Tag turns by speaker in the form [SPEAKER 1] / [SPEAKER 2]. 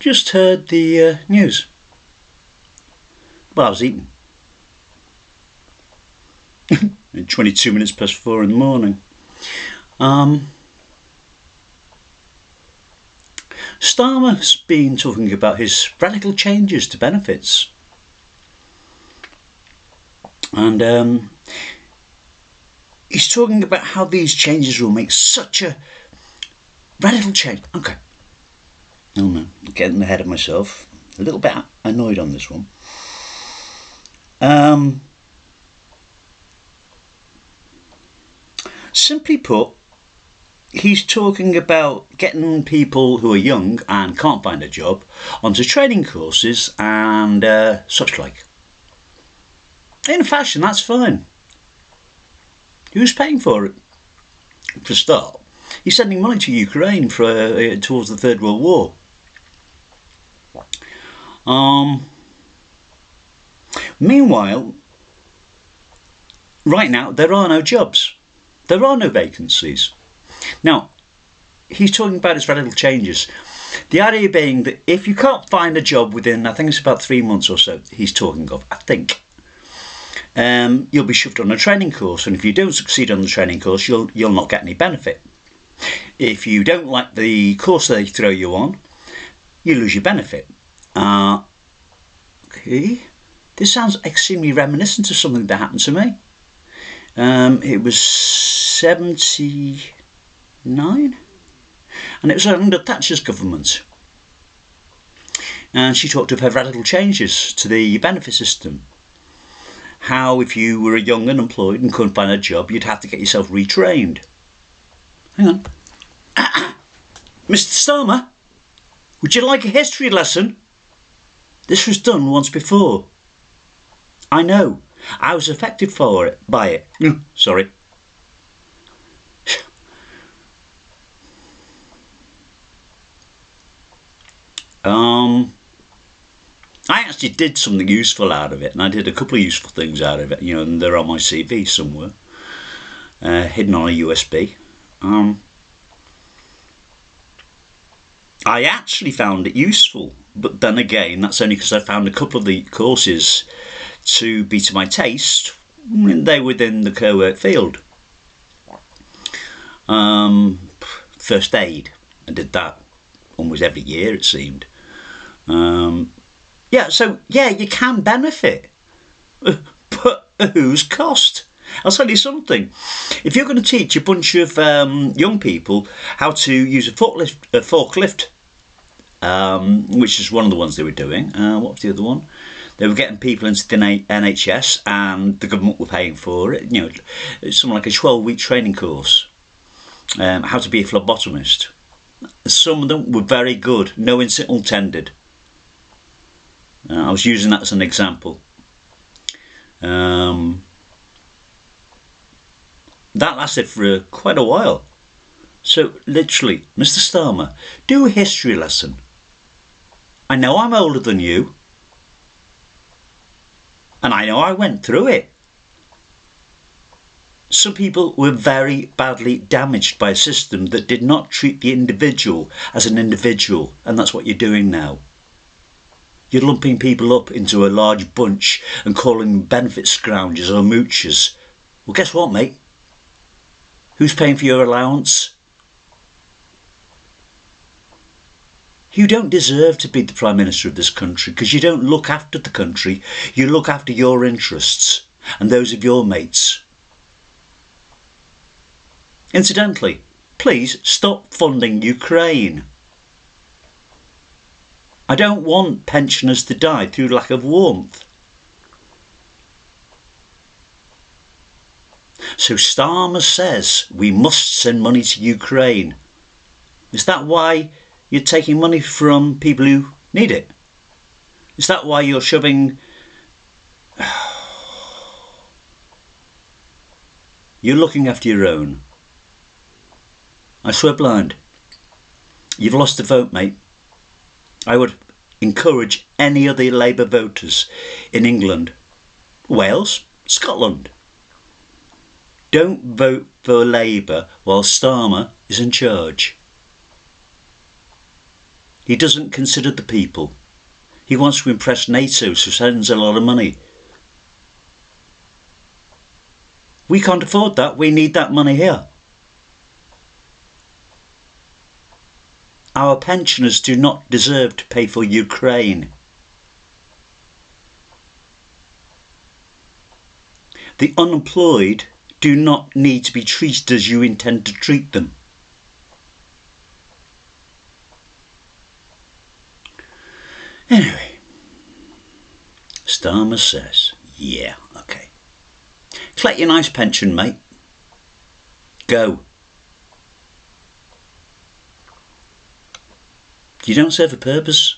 [SPEAKER 1] just heard the news. Well, I was eating. 22 minutes past 4 in the morning. Starmer's been talking about his radical changes to benefits. And he's talking about how these changes will make such a radical change. Okay. Oh no, getting ahead of myself. A little bit annoyed on this one. Simply put, he's talking about getting people who are young and can't find a job onto training courses and such like. In fashion, that's fine. Who's paying for it? For a start, he's sending money to Ukraine for towards the Third World War. Meanwhile, right now, there are no jobs. There are no vacancies. Now, he's talking about his radical changes. The idea being that if you can't find a job within, I think it's about 3 months or so, he's talking of, I think, you'll be shoved on a training course. And if you don't succeed on the training course, you'll not get any benefit. If you don't like the course they throw you on, you lose your benefit. Okay. This sounds extremely reminiscent of something that happened to me. It was 79, and it was under Thatcher's government. And she talked of her radical changes to the benefit system. How if you were a young unemployed and couldn't find a job, you'd have to get yourself retrained. Hang on. Mr. Starmer, would you like a history lesson? This was done once before. I know. I was affected by it. Sorry. I actually did something useful out of it, and I did a couple of useful things out of it, and they're on my CV somewhere, hidden on a USB. I actually found it useful, but then again, that's only because I found a couple of the courses to be to my taste. They were within the co-work field. First aid, I did that almost every year, it seemed. So you can benefit, but at whose cost? I'll tell you something. If you're going to teach a bunch of young people how to use a forklift, which is one of the ones they were doing. What was the other one? They were getting people into the NHS, and the government were paying for it. It's something like a 12-week training course. How to be a phlebotomist. Some of them were very good. No insult intended. I was using that as an example. That lasted for quite a while. So literally, Mr. Starmer, do a history lesson. I know I'm older than you, and I know I went through it. Some people were very badly damaged by a system that did not treat the individual as an individual, and that's what you're doing now. You're lumping people up into a large bunch and calling them benefit scroungers or moochers. Well, guess what, mate? Who's paying for your allowance? You don't deserve to be the Prime Minister of this country, because you don't look after the country. You look after your interests and those of your mates. Incidentally, please stop funding Ukraine. I don't want pensioners to die through lack of warmth. So Starmer says we must send money to Ukraine. Is that why you're taking money from people who need it? Is that why you're shoving... You're looking after your own. I swear blind. You've lost the vote, mate. I would encourage any other Labour voters in England, Wales, Scotland. Don't vote for Labour while Starmer is in charge. He doesn't consider the people. He wants to impress NATO, so sends a lot of money. We can't afford that. We need that money here. Our pensioners do not deserve to pay for Ukraine. The unemployed do not need to be treated as you intend to treat them. Anyway, Starmer says, yeah, okay. Collect your nice pension, mate. Go. You don't serve a purpose.